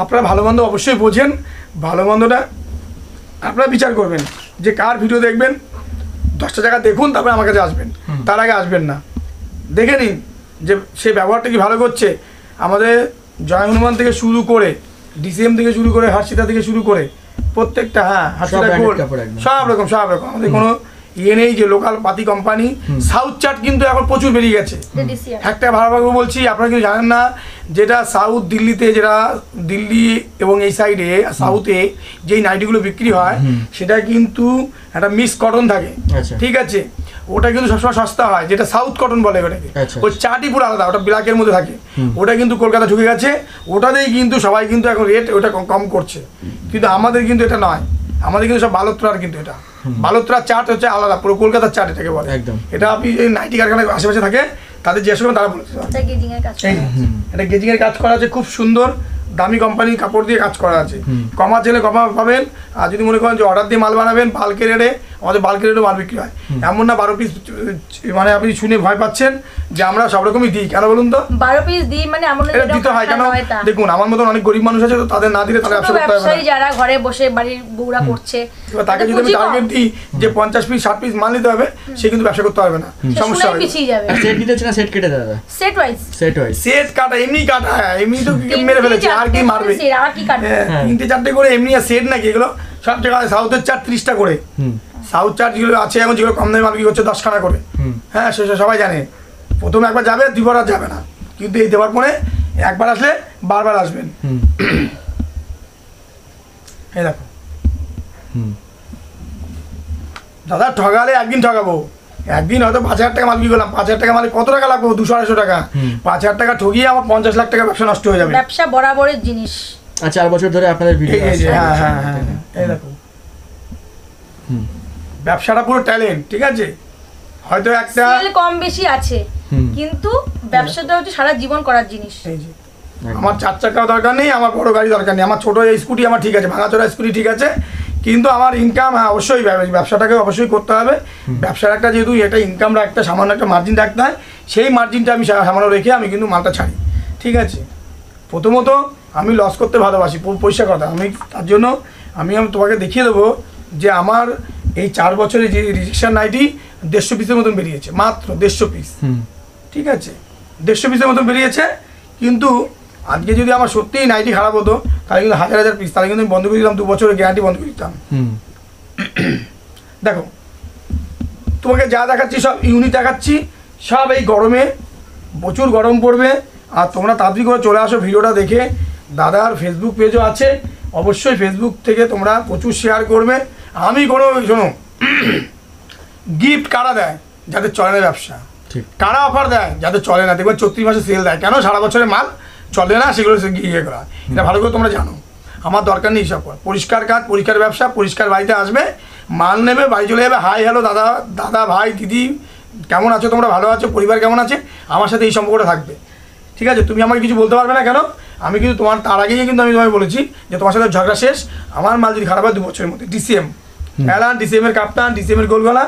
আপনারা ভালো মন্দ অবশ্যই বোঝেন, ভালো মন্দটা আপনারা বিচার করবেন যে কার ভিডিও দেখবেন। 10টা জায়গা দেখুন, তারপরে আমার কাছে আসবেন, তার আগে আসবেন না। দেখে নিন যে সে ব্যবহারটা কি ভালো করছে। আমাদের জয় হনুমান থেকে শুরু করে, ডিসিএম থেকে শুরু করে, হার্ষিতা থেকে শুরু করে প্রত্যেকটা, হ্যাঁ হার্ষিতা গোল্ড, সব রকম আমাদের কোনো ইয়ে নেই যে লোকাল পাতি কোম্পানি। সাউথ চার্ট কিন্তু এখন প্রচুর বেরিয়ে গেছে। একটা ভালোভাবে বলছি, আপনারা কিন্তু জানেন না, যেটা সাউথ দিল্লিতে, যেটা দিল্লি এবং এই সাইডে সাউথে যেই নাইটিগুলো বিক্রি হয়, সেটা কিন্তু একটা মিক্স কটন থাকে, ঠিক আছে। ওটা কিন্তু সবসময় সস্তা হয়, যেটা সাউথ কটন বলে ওটাকে। ওই চাটি পুরো আলাদা, ওটা ব্ল্যাকের মধ্যে থাকে। ওটা কিন্তু কলকাতা ঢুকে গেছে, ওটাতেই কিন্তু সবাই কিন্তু এখন রেট ওটা কম করছে। কিন্তু আমাদের কিন্তু এটা নয়, আমাদের কিন্তু সব বালোত্রার, কিন্তু এটা বালোত্রার চার্ট হচ্ছে আলাদা, পুরো কলকাতার চার্ট এটাকে বলে। এটা আপনি এই নাইটি কারখানার আশেপাশে থাকে, তাদের জিজ্ঞেস করবেন, তারা বলতে পারবে। এটা গেজিং এর কাজ করা আছে, খুব সুন্দর দামি কোম্পানির কাপড় দিয়ে কাজ করা আছে। কমা চাইলে কমা পাবেন। আর যদি মনে করেন যে অর্ডার দিয়ে মাল বানাবেন বাল্কের রেটে, আমাদের বাল্কের রেটে মাল বিক্রি হয়। এমন না 12 পিস, মানে আপনি শুনে ভয় পাচ্ছেন যে আমরা সব রকমই দিই। কেন বলুন তো? 12 পিস দিই মানে এমন এটা দিতে হয় কেন? দেখুন, আমার মতন অনেক গরিব মানুষ আছে, তো তাদের না দিলে তারা ব্যবসা করতে পারবে না। যারা ঘরে বসে বাড়ির বউরা করছে, তাকে যদি আমি টার্গেট দিই যে 50 পিস 60 পিস মাল নিতে হবে, সে কিন্তু ব্যবসা করতে পারবে না, সমস্যা হবে। সেট দিতে হচ্ছে না, সেট কেটে দেবে, সেট ওয়াইজ সেট কাটা, এমনি কাটা, এমনি তো মেরে ফেলেছে, আর কি মারবে? 3টে 4টে করে এমনি। আর সেট নাকি এগুলো সব জায়গায় সাউথের চার্ট 30টা করে। সাউথ চার্ট যেগুলো আছে এখন, যেগুলো কম দামে মাল বিক্রি হচ্ছে 10 খানা করে, হ্যাঁ সেটা সবাই জানে। প্রথমে একবার যাবে, 2বার আর যাবে না, কিন্তু এই দেওয়ার পরে একবার আসলে বারবার আসবেন। এই দেখো দাদা, ঠগালে একদিন ঠগাবো, একদিন হয়তো 5,000 টাকা মাল বিক্রি করলাম, 5,000 টাকা মালে কত টাকা লাগবে? 200-250 টাকা। 5,000 টাকা ঠগিয়ে আমার 50 লাখ টাকা ব্যবসা নষ্ট হয়ে যাবে। ব্যবসা বরাবরের জিনিস, আর 4 বছর ধরে আপনাদের ভিডিও এই যে হ্যাঁ হ্যাঁ হ্যাঁ এই দেখো ব্যবসাটা পুরো ট্যালেন্ট, ঠিক আছে? হয়তো একটা সেল কম বেশি আছে, কিন্তু ব্যবসাটা হচ্ছে সারা জীবন করার জিনিস। এই যে আমার 4 চাকাও দরকার নেই, আমার বড় গাড়ি দরকার নেই, আমার ছোট স্কুটি আমার ঠিক আছে, ভাঙাচোরা স্কুটি ঠিক আছে, কিন্তু আমার ইনকাম হ্যাঁ অবশ্যই ব্যবসাটাকে অবশ্যই করতে হবে। ব্যবসার একটা যেহেতু এটা ইনকামটা একটা সামান্য একটা মার্জিন রাখতে হয়, সেই মার্জিনটা আমি সামান্য রেখে আমি কিন্তু মালটা ছাড়ি, ঠিক আছে? প্রথমত আমি লস করতে ভালোবাসি, পয়সা কথা আমি, তার জন্য আমি তোমাকে দেখিয়ে দেবো যে আমার এই 4 বছরে যে রিজেকশন নাইটি 150 পিসের মতন বেরিয়েছে, মাত্র 150 পিস, ঠিক আছে? 150 পিসের মতন বেরিয়েছে। কিন্তু আজকে যদি আমার সত্যিই নাইটি খারাপ হতো তাহলে কিন্তু 1000 পিস, তাহলে কিন্তু আমি বন্ধ করে দিতাম, 2 বছরের গ্যারান্টি বন্ধ করে দিতাম। দেখো তোমাকে যা দেখাচ্ছি সব ইউনিক দেখাচ্ছি, সব এই গরমে প্রচুর গরম পড়বে। আর তোমরা তাড়াতাড়ি করে চলে আসো ভিডিওটা দেখে। দাদার ফেসবুক পেজও আছে, অবশ্যই ফেসবুক থেকে তোমরা প্রচুর শেয়ার করবে। আমি কোনো শোনো গিফট কারা দেয় যাদের চলে না ব্যবসা, কারা অফার দেয় যাদের চলে না, দেখবে 34 মাসে সেল দেয়, কেন? সারা বছরের মাল চলে না, সেগুলো ইয়ে করা, এটা ভালো করে তোমরা জানো। আমার দরকার নেই সব, পরিষ্কার কাজ, পরিষ্কার ব্যবসা, পরিষ্কার বাড়িতে আসবে, মাল নেবে, বাড়ি চলে যাবে। হাই হ্যালো দাদা, দাদা ভাই দিদি কেমন আছো তোমরা, ভালো আছো, পরিবার কেমন আছে, আমার সাথে এই সম্পর্কটা থাকবে, ঠিক আছে? তুমি আমাকে কিছু বলতে পারবে না, কেন? আমি কিন্তু তোমার তার আগেই কিন্তু আমি তোমায় বলেছি যে তোমার সাথে ঝগড়া শেষ, আমার মাল যদি খারাপ হয় 2 বছরের মধ্যে। ডিসিএম অ্যালান, ডিসিএম এর কাপ্তান, ডিসিএম এর গোলগলা।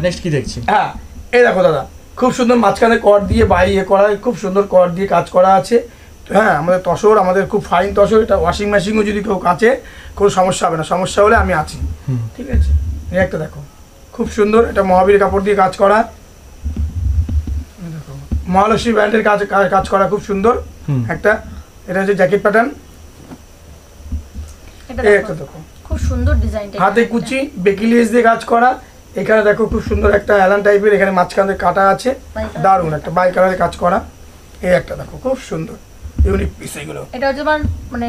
নেক্সট কি দেখছি? হ্যাঁ এই দেখো দাদা, খুব সুন্দর মাঝখানে কট দিয়ে ইয়ে করা, খুব সুন্দর কট দিয়ে কাজ করা আছে। হ্যাঁ আমাদের তসর, আমাদের খুব ফাইন তসর, এটা ওয়াশিং মেশিনও যদি কেউ কাচে কোনো সমস্যা হবে না, সমস্যা হলে আমি আছি, ঠিক আছে? এই একটা দেখো খুব সুন্দর, এটা মহাবীর কাপড় দিয়ে কাজ করা, দেখো মহালক্ষ্মী ব্র্যান্ডের কাজ করা, খুব সুন্দর একটা। এটা হচ্ছে জ্যাকেট প্যাটার্ন, এই একটা দেখো খুব সুন্দর ডিজাইনটা, হাতে কুচি বেকিলিয়েস দিয়ে কাজ করা। এখানে দেখো খুব সুন্দর একটা অ্যালান টাইপের, এখানে মাঝখানে কাটা আছে, দারুণ একটা বাই কালারে কাজ করা। এই একটা দেখো খুব সুন্দর ইউনিক পিস, এগুলো এটা হচ্ছে মানে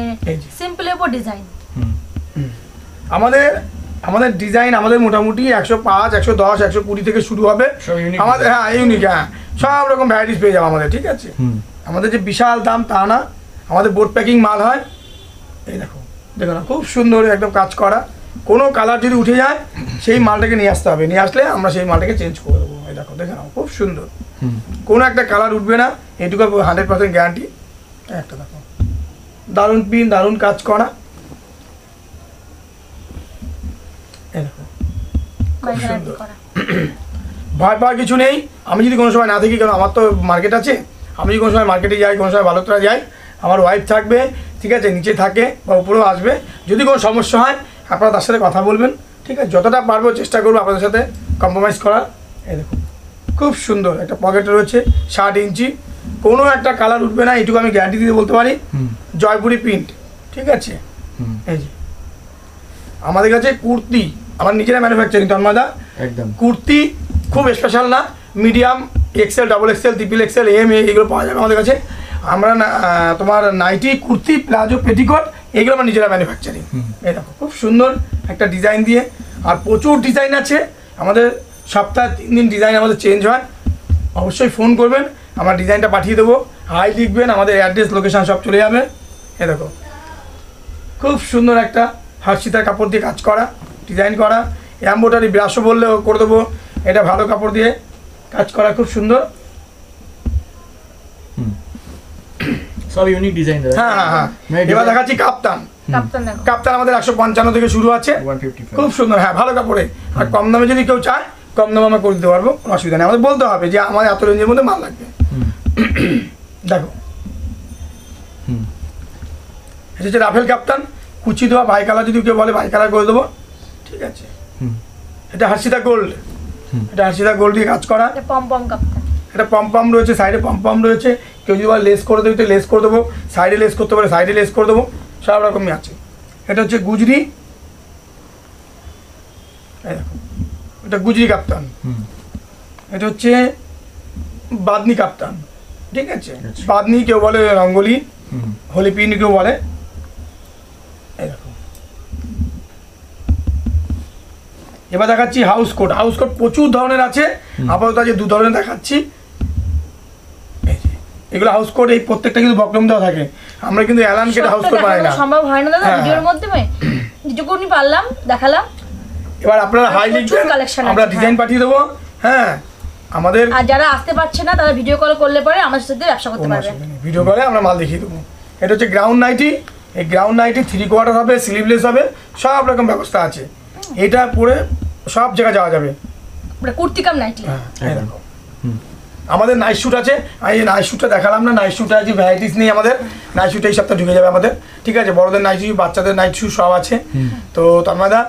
সিম্পলের উপর ডিজাইন। আমাদের ডিজাইন আমাদের মোটামুটি 105, 110, 120 থেকে শুরু হবে আমাদের। হ্যাঁ ইউনিক, হ্যাঁ সব রকম ভ্যারাইটিস পেয়ে যাবো আমাদের, ঠিক আছে? আমাদের যে বিশাল দাম তা না, আমাদের বোর্ড প্যাকিং মাল হয়। এই দেখো দেখো না, খুব সুন্দর একদম কাজ করা। কোনো কালার যদি উঠে যায় সেই মালটাকে নিয়ে আসতে হবে, নিয়ে আসলে আমরা সেই মালটাকে চেঞ্জ করে দেবো। এই দেখো দেখে নাও, খুব সুন্দর, কোনো একটা কালার উঠবে না, এটুকু 100% গ্যারান্টি। একটা দেখো দারুণ পিন, দারুণ কাজ করা। এই দেখো খুব সুন্দর, ভয় পাওয়ার কিছু নেই। আমি যদি কোনো সময় না থাকি, কেন আমার তো মার্কেট আছে, আমি যদি কোনো সময় মার্কেটে যাই, কোনো সময় ভালোতরা যাই, আমার ওয়াইফ থাকবে, ঠিক আছে? নিচে থাকে বা উপরেও আসবে, যদি কোনো সমস্যা হয় আপনারা তার সাথে কথা বলবেন, ঠিক আছে? যতটা পারবো চেষ্টা করবো আপনাদের সাথে কম্প্রোমাইজ করার। এই দেখুন খুব সুন্দর একটা পকেট রয়েছে, 60 ইঞ্চি, কোনো একটা কালার উঠবে না, এটুকু আমি গ্যারান্টি দিয়ে বলতে পারি। জয়পুরি প্রিন্ট, ঠিক আছে? এই যে আমাদের কাছে কুর্তি আমার নিজেরা ম্যানুফ্যাকচারিং, তন্ময়দা একদম কুর্তি খুব স্পেশাল না, medium, XL, double XL, triple XL, M, এগুলো পাওয়া যাবে আমাদের কাছে। আমরা তোমার নাইটি, কুর্তি, প্লাজো, পেটিকোট এগুলো আমরা নিজেরা ম্যানুফ্যাকচারিং। এই দেখো খুব সুন্দর একটা ডিজাইন দিয়ে, আর প্রচুর ডিজাইন আছে আমাদের, সপ্তাহে 3 দিন ডিজাইন আমাদের চেঞ্জ হয়। অবশ্যই ফোন করবেন, আমার ডিজাইনটা পাঠিয়ে দেবো, হাই লিখবেন, আমাদের অ্যাড্রেস লোকেশান সব চলে যাবে। এ দেখো খুব সুন্দর একটা হার্সিতার কাপড় দিয়ে কাজ করা, ডিজাইন করা, এমব্রয়ডারি ব্রাশও বললেও করে দেবো, এটা ভালো কাপড় দিয়ে কাজ করা, খুব সুন্দর। সব ইউনিক ডিজাইন। হ্যাঁ হ্যাঁ হ্যাঁ, এবার দেখাচ্ছি কাপ্তান। কাপ্তান আমাদের 155 থেকে শুরু আছে, খুব সুন্দর, হ্যাঁ ভালো কাপড়ে। আর কম দামে যদি কেউ চায়, কম দামে আমরা করে দিতে পারবো, কোনো অসুবিধা নেই। আমাদের বলতে হবে যে আমার এত রেঞ্জের মধ্যে মাল লাগবে। দেখো এটা হচ্ছে রাফেল কাপ্তান, কুচি দেওয়া, বাই কালার যদি কেউ বলে বাই কালার করে দেবো, ঠিক আছে? এটা হার্সিতা গোল্ড, এটা হার্সিতা গোল্ড দিয়ে কাজ করা, পম কাপ্তান, এটা পম রয়েছে, সাইডে পম রয়েছে, কেউ যদি বলে লেস করে দেবে তো লেস করে দেবো, সাইডে লেস করতে পারে সাইডে লেস করে দেবো, সব রকমই আছে। এটা হচ্ছে গুজরি, এই দেখো এটা গুজরি কাপ্তান। এটা হচ্ছে বাদনি কাপ্তান, ঠিক আছে? বাদনি কেউ বলে, রঙ্গলি, হোলি পিন কেউ বলে। এই দেখো এবার দেখাচ্ছি হাউস কোট। হাউস কোট প্রচুর ধরনের আছে, আপাতত আজ 2 ধরনের দেখাচ্ছি। এগুলো হাউস কোড এই প্রত্যেকটা কিন্তু বকরম দেওয়া থাকে, আমরা কিন্তু অ্যালান কেটে হাউস কোড বানাই না, সম্ভব হয় না দাদা ভিডিওর মাধ্যমে, যেটুকুনি পারলাম দেখালাম। এবার আপনারা হাই লিখবেন, আমরা ডিজাইন পাঠিয়ে দেবো। হ্যাঁ আমাদের আর যারা আসতে পারছে না তারা ভিডিও কল করলে পরে আমাদের সাথে ব্যবসা করতে পারবে, ভিডিও কলে আমরা মাল দেখিয়ে দেবো। এটা হচ্ছে গ্রাউন্ড নাইটি, এই গ্রাউন্ড নাইটি 3/4 হবে, স্লিভলেস হবে, সব রকম ব্যবস্থা আছে। এটা পরে সব জায়গায় যাওয়া যাবে, কুর্তি কাম নাইটি। হ্যাঁ দেখো আমাদের নাইট শ্যুট আছে, এই নাইট শ্যুটটা দেখালাম না, নাইট শ্যুট আছে ভ্যারাইটিস নেই আমাদের, নাইট শ্যুট এই সপ্তাহে ঢুকে যাবে আমাদের, ঠিক আছে। বড়দের নাইট শ্যুট, বাচ্চাদের নাইট শ্যুট সব আছে। তো তন্ময়দা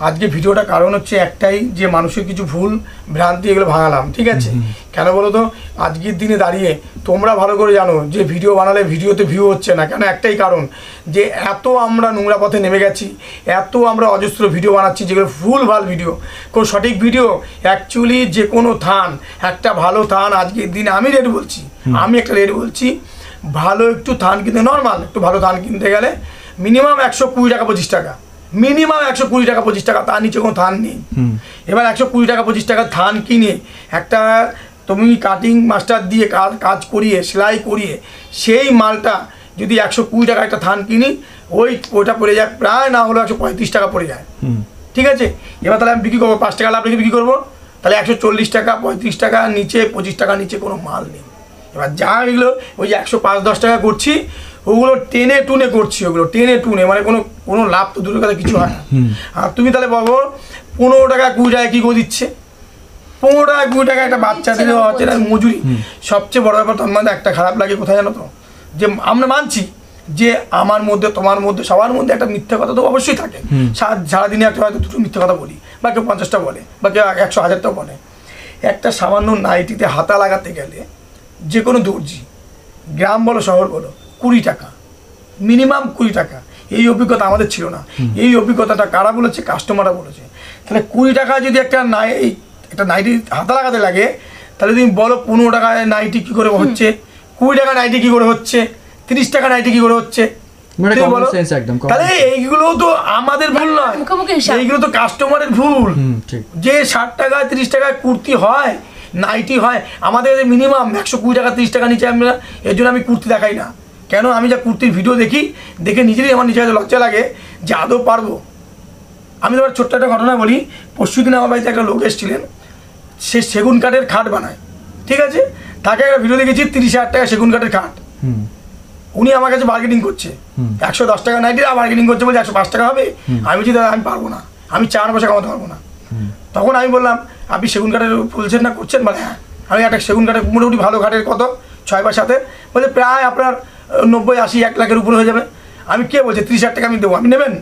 আজকে ভিডিওটা কারণ হচ্ছে একটাই, যে মানুষের কিছু ভুল ভ্রান্তি এগুলো ভাঙালাম, ঠিক আছে। কেন বলো তো, আজকের দিনে দাঁড়িয়ে তোমরা ভালো করে জানো যে ভিডিও বানালে ভিডিওতে ভিউ হচ্ছে না, কেন একটাই কারণ, যে এত আমরা নোংরা পথে নেমে গেছি, এত আমরা অজস্র ভিডিও বানাচ্ছি যেগুলো ভুলভাল ভিডিও, কোনো সঠিক ভিডিও। অ্যাকচুয়ালি যে কোনো থান, একটা ভালো থান আজকের দিনে আমি রেট বলছি, আমি একটা রেট বলছি, ভালো একটু থান কিনতে, নর্মাল একটু ভালো থান কিনতে গেলে মিনিমাম 120 টাকা 25 টাকা, মিনিমাম 120 টাকা 25 টাকা, তার নিচে কোনো থান নেই। এবার 120 টাকা 25 টাকা থান কিনে একটা তুমি কাটিং মাস্টার দিয়ে কাজ করিয়ে সেলাই করিয়ে সেই মালটা যদি 120 টাকা একটা থান কিনি, ওইটা পড়ে যায় প্রায় না হলেও 135 টাকা পড়ে যায়, ঠিক আছে। এবার তাহলে আমি বিক্রি করবো 5 টাকা লাভ রেখে বিক্রি করবো, তাহলে 140 টাকা 35 টাকা নিচে 25 টাকা নিচে কোনো মাল নেই। এবার যা এগুলো ওই 105-10 টাকা করছি, ওগুলো টেনে টুনে করছি, ওগুলো টেনে টুনে, মানে কোনো লাভ তো দূরের কথা কিছু হয় না। আর তুমি তাহলে বলো 15 টাকা 20 টাকা কী করে দিচ্ছে, 15 টাকা 20 টাকা একটা বাচ্চাদের হচ্ছে না মজুরি। সবচেয়ে বড় ব্যাপার তোমাদের একটা খারাপ লাগে কোথায় জানো তো, যে আমরা মানছি যে আমার মধ্যে তোমার মধ্যে সবার মধ্যে একটা মিথ্যা কথা তো অবশ্যই থাকে, সারাদিনে একটা হয়তো 2টো মিথ্যা কথা বলি, বা কেউ 50টা বলে, বা কেউ 100-1000টাও বলে। একটা সামান্য নাইটিতে হাতা লাগাতে গেলে যে কোনো দর্জি, গ্রাম বলো শহর বলো, 20 টাকা, মিনিমাম 20 টাকা। এই অভিজ্ঞতা আমাদের ছিল না, এই অভিজ্ঞতাটা কারা বলেছে, কাস্টমাররা বলেছে। তাহলে 20 টাকা যদি একটা নাইটি হাতা লাগাতে লাগে, তাহলে তুমি বলো 15 টাকায় নাইটি কী করে হচ্ছে, 20 টাকা নাইটি কী করে হচ্ছে, 30 টাকা নাইটি কী করে হচ্ছে, তাহলে এইগুলো তো আমাদের ভুল নয়, এইগুলো তো কাস্টমারের ভুল। যে 60 টাকায় 30 টাকায় কুর্তি হয়, নাইটি হয়, আমাদের মিনিমাম 120 টাকা 30 টাকা নিচে আমরা, এর জন্য আমি কুর্তি দেখাই না। কেন, আমি যা কুর্তির ভিডিও দেখে নিজেরই আমার নিজের কাছে লজ্জা লাগে যে আদৌ পারবো। আমি তোমার ছোট্ট একটা ঘটনা বলি, পরশুদিন আমার বাড়িতে একটা লোক এসেছিলেন, সে সেগুন কাঠের খাট বানায়, ঠিক আছে। তাকে একটা ভিডিও দেখেছি 30,000 টাকা সেগুন কাঠের খাট, উনি আমার কাছে বার্গেনিং করছে, 110 টাকা নাইটির বার্গেনিং করছে, বলছে 105 টাকা হবে। আমি বলছি দাদা আমি পারবো না, আমি 4 পয়সা কামাতে পারবো না। তখন আমি বললাম আপনি সেগুন কাঠের বলছেন না, করছেন, বলে হ্যাঁ। আমি একটা সেগুন কাঠের মোটামুটি ভালো কাঠের কত 6 বা 7, বলছে প্রায় আপনার 90-80-1 লাখের উপরে হয়ে যাবে। আমি কে বলছে 30,000 টাকা আমি দেবো, আপনি নেবেন?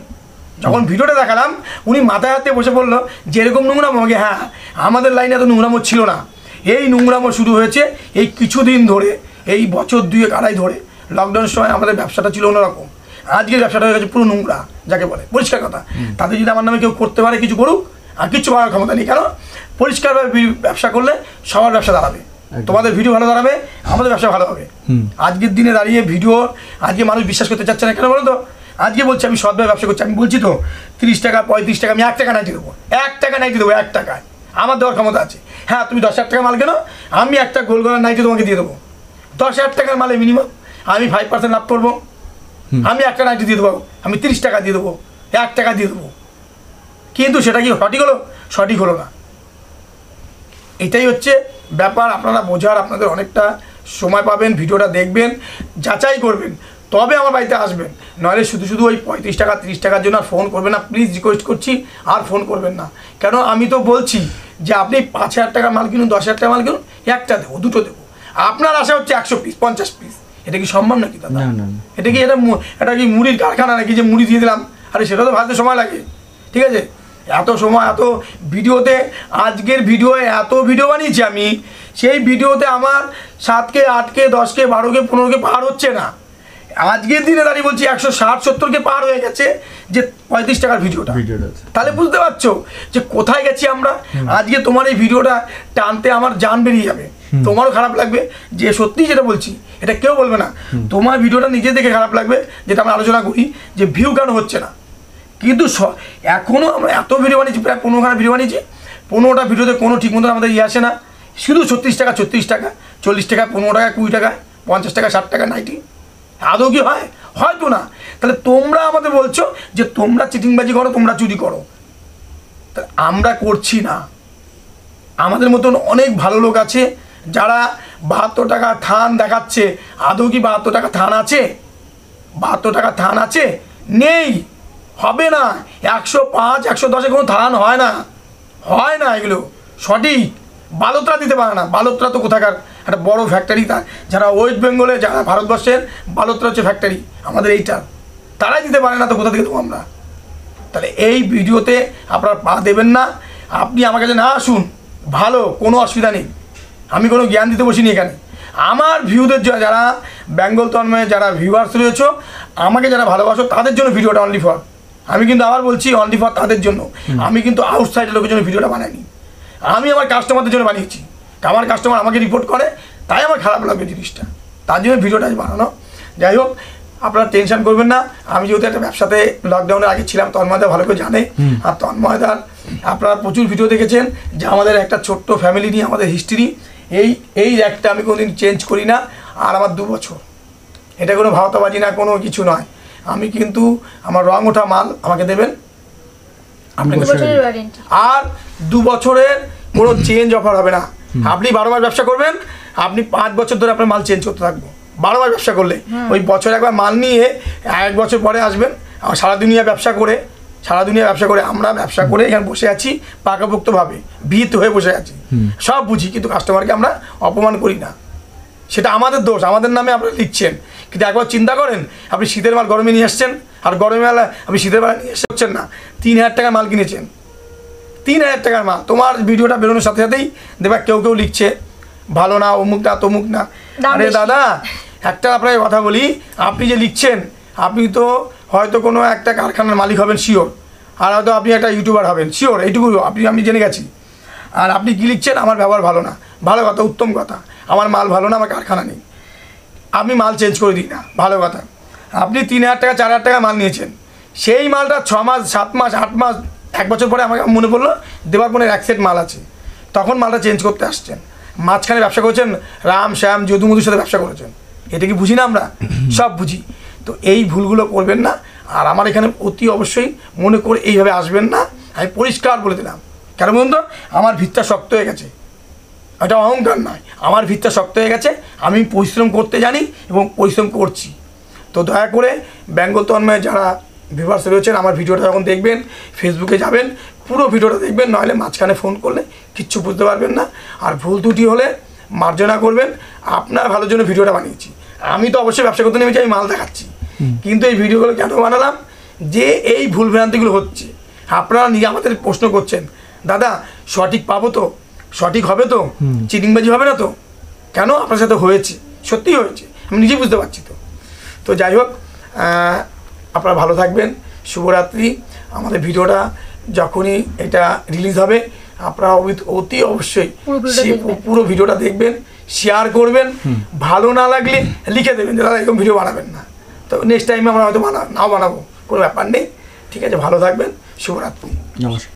যখন ভিডিওটা দেখালাম উনি মাথায় হাতে বসে বললো যে এরকম নোংরামো, আমাকে হ্যাঁ আমাদের লাইনে এত নোংরামো ছিল না, এই নোংরামো শুরু হয়েছে এই কিছুদিন ধরে, এই বছর 2-2.5 ধরে। লকডাউনের সময় আমাদের ব্যবসাটা ছিল অন্যরকম, আজকের ব্যবসাটা হয়ে গেছে পুরো নোংরা, যাকে বলে পরিষ্কার কথা। তাদের যদি আমার নামে কেউ করতে পারে কিছু করুক, আর কিছু করার ক্ষমতা নেই। কেন, পরিষ্কারভাবে ব্যবসা করলে সবার ব্যবসা দাঁড়াবে, তোমাদের ভিডিও ভালো দাঁড়াবে, আমাদের ব্যবসা ভালো হবে। আজকের দিনে দাঁড়িয়ে ভিডিও আজকে মানুষ বিশ্বাস করতে চাচ্ছে না, কেন বলো তো, আজকে বলছি আমি সৎভাবে ব্যবসা করছি, আমি বলছি তো 30 টাকা 35 টাকা আমি 1 টাকা নাইটি দেবো, 1 টাকা নাইটি দেবো, 1 টাকায় আমার দেওয়ার ক্ষমতা আছে। হ্যাঁ তুমি 10,000 টাকা মাল কেন, আমি একটা গোল গলার নাইটি তোমাকে দিয়ে দেবো, 10,000 টাকার মালে মিনিমাম আমি 5% লাভ করবো। আমি একটা নাইটি দিয়ে দেবো, আমি 30 টাকা দিয়ে দেবো, 1 টাকা দিয়ে দেবো, কিন্তু সেটা কি সঠিক হলো? সঠিক হলো না। এটাই হচ্ছে ব্যাপার, আপনারা বোঝার আপনাদের অনেকটা সময় পাবেন, ভিডিওটা দেখবেন, যাচাই করবেন, তবে আমার বাড়িতে আসবেন। নইলে শুধু শুধু ওই 35 টাকা 30 টাকার জন্য আর ফোন করবেন না, প্লিজ রিকোয়েস্ট করছি, আর ফোন করবেন না। কেন, আমি তো বলছি যে আপনি 5,000 টাকার মাল কিনুন, 10,000 টাকা মাল কিনুন, একটা দেবো, দুটো দেবো, আপনার আশা হচ্ছে 100 পিস 50 পিস, এটা কি সম্ভব নাকি দাদা? এটা কি এটা কি মুড়ির কারখানা নাকি যে মুড়ি দিয়ে দিলাম? আরে সেটা তো ভাবতে সময় লাগে, ঠিক আছে। এত সময় এত ভিডিওতে, আজকের ভিডিওয়ে এত ভিডিও বানিয়েছি আমি, সেই ভিডিওতে আমার 7K 8K 10K 12K 15K পার হচ্ছে না। আজকের দিনে দাঁড়িয়ে বলছি 160-70K পার হয়ে গেছে যে 35 টাকার ভিডিওটা। তাহলে বুঝতে পারছো যে কোথায় গেছি আমরা। আজকে তোমার এই ভিডিওটা টানতে আমার জান বেরিয়ে যাবে, তোমারও খারাপ লাগবে, যে সত্যি যেটা বলছি এটা কেউ বলবে না, তোমার ভিডিওটা নিজে দেখে খারাপ লাগবে, যেটা আমরা আলোচনা করি যে ভিউ কেন হচ্ছে না। কিন্তু এখনও আমরা এত ভিডিও বানিয়েছি, প্রায় 15খানা ভিডিও বানিয়েছি, 15টা ভিডিওতে কোনো ঠিক মতো আমাদের আসে না, শুধু 36 টাকা 40 টাকা 15 টাকা 20 টাকা 50 টাকা 60 টাকা নাইটি, আদৌ কি হয়? হয়তো না। তাহলে তোমরা আমাদের বলছো যে তোমরা চিটিংবাজি করো, তোমরা চুরি করো, তাহলে আমরা করছি না। আমাদের মতন অনেক ভালো লোক আছে যারা 72 টাকা থান দেখাচ্ছে। আদৌ কি 72 টাকা থান আছে? 72 টাকা থান আছে? নেই, হবে না। 105 110 কোনো থান হয় না, হয় না। এগুলো সঠিক বালোত্রা দিতে পারে না। বালোত্রা তো কোথাকার একটা বড় ফ্যাক্টরি, যারা ওয়েস্ট বেঙ্গলে, যারা ভারতবর্ষের বালোত্রা হচ্ছে ফ্যাক্টরি আমাদের এইটার, তারাই দিতে পারে না, তো কোথা থেকে দেবো আমরা? তাহলে এই ভিডিওতে আপনারা পা দেবেন না। আপনি আমার কাছে না আসুন, ভালো, কোনো অসুবিধা নেই। আমি কোনো জ্ঞান দিতে বসিনি এখানে। আমার ভিউদের যারা বেঙ্গল তন্ময়ে যারা ভিউয়ার্স রয়েছে, আমাকে যারা ভালোবাসো, তাদের জন্য ভিডিওটা অনলি ফর। আমি কিন্তু আবার বলছি অনলি ফর তাদের জন্য। আমি কিন্তু আউটসাইডের লোকের জন্য ভিডিওটা বানাইনি। আমি আমার কাস্টমারদের জন্য বানিয়েছি। আমার কাস্টমার আমাকে রিপোর্ট করে, তাই আমার খারাপ লাগবে জিনিসটা, তার জন্য ভিডিওটা বানানো। যাই হোক, আপনারা টেনশন করবেন না। আমি যেহেতু একটা ব্যবসাতে লকডাউনের আগে ছিলাম, তন্ময়দা ভালো করে জানে। আর তন্ময়দার আপনারা প্রচুর ভিডিও দেখেছেন যে আমাদের একটা ছোট্ট ফ্যামিলি নিয়ে আমাদের হিস্ট্রি। এই র্যাকটা আমি কোনোদিন চেঞ্জ করি না। আর আমার 2 বছর, এটা কোনো ভাওতাবাজি না, কোনো কিছু নয়। আমি কিন্তু আমার রং ওঠা মাল আমাকে দেবেন, আর 2 বছরের কোনো চেঞ্জ অফার হবে না। আপনি 12 মাস ব্যবসা করবেন, আপনি 5 বছর ধরে আপনার মাল চেঞ্জ করতে থাকবো। 12 মাস ব্যবসা করলে ওই বছর একবার মাল নিয়ে 1 বছর পরে আসবেন। সারা দুনিয়া ব্যবসা করে আমরা ব্যবসা করে এখানে বসে আছি পাকাপোক্তভাবে, ভীত হয়ে বসে আছি, সব বুঝি, কিন্তু কাস্টমারকে আমরা অপমান করি না। সেটা আমাদের দোষ, আমাদের নামে আপনারা লিখছেন। কিন্তু একবার চিন্তা করেন, আপনি শীতের মাল গরমে নিয়ে আসছেন, আর গরমে মাল আপনি শীতের মাল নিয়ে এসছেন না। 3000 টাকার মাল কিনেছেন, 3000 টাকার মাল। তোমার ভিডিওটা বেরোনোর সাথে সাথেই দেখবা কেউ লিখছে ভালো না, অমুক না, তমুক না। আরে দাদা, একটা আপনাকে কথা বলি, আপনি যে লিখছেন, আপনি তো হয়তো কোনো একটা কারখানার মালিক হবেন শিওর, আর হয়তো আপনি একটা ইউটিউবার হবেন শিওর, এইটুকু আমি জেনে গেছি। আর আপনি কী লিখছেন, আমার ব্যবহার ভালো না, ভালো কথা, উত্তম কথা। আমার মাল ভালো না, আমার কারখানা নেই, আমি মাল চেঞ্জ করে দিই না, ভালো কথা। আপনি 3000 টাকা 4000 টাকা মাল নিয়েছেন, সেই মালটা 6 মাস 7 মাস 8 মাস 1 বছর পরে আমাকে মনে পড়লো দেবার কোনো এক সেট মাল আছে, তখন মালটা চেঞ্জ করতে আসছেন। মাঝখানে ব্যবসা করেছেন, রাম শ্যাম যদু মধুর সাথে ব্যবসা করেছেন। এটা কি বুঝি না আমরা? সব বুঝি। তো এই ভুলগুলো করবেন না। আর আমার এখানে অতি অবশ্যই মনে করে এইভাবে আসবেন না, আমি পরিষ্কার বলে দিলাম। কেন বলুন তো, আমার ভিতটা শক্ত হয়ে গেছে, এটা অহংকার নয়, আমার ভিতটা শক্ত হয়ে গেছে। আমি পরিশ্রম করতে জানি এবং পরিশ্রম করছি। তো দয়া করে বেঙ্গল তন্ময়ে যারা ভিউয়ার্স রয়েছেন, আমার ভিডিওটা যখন দেখবেন, ফেসবুকে যাবেন, পুরো ভিডিওটা দেখবেন, নাহলে মাঝখানে ফোন করলে কিচ্ছু বুঝতে পারবেন না। আর ভুল ত্রুটি হলে মার্জনা করবেন, আপনার ভালোর জন্য ভিডিওটা বানিয়েছি। আমি তো অবশ্যই ব্যবসা করতে নেমেছি, আমি মাল দেখাচ্ছি, কিন্তু এই ভিডিওগুলো কেন বানালাম, যে এই ভুল ভ্রান্তিগুলো হচ্ছে। আপনারা নিজে আমাদের প্রশ্ন করছেন, দাদা সঠিক পাবো তো, সঠিক হবে তো, চিটিংবাজি হবে না তো? কেন? আপনার সাথে হয়েছে, সত্যিই হয়েছে, আমি নিজে বুঝতে পারছি। তো যাই হোক, আপনারা ভালো থাকবেন, শুভরাত্রি। আমাদের ভিডিওটা যখনই এটা রিলিজ হবে, আপনারা অতি অবশ্যই পুরো ভিডিওটা দেখবেন, শেয়ার করবেন। ভালো না লাগলে লিখে দেবেন যে দাদা এরকম ভিডিও বানাবেন না, তো নেক্সট টাইমে আমরা হয়তো নাও বানাবো, কোনো ব্যাপার নেই। ঠিক আছে, ভালো থাকবেন, শুভরাত্রি, নমস্কার।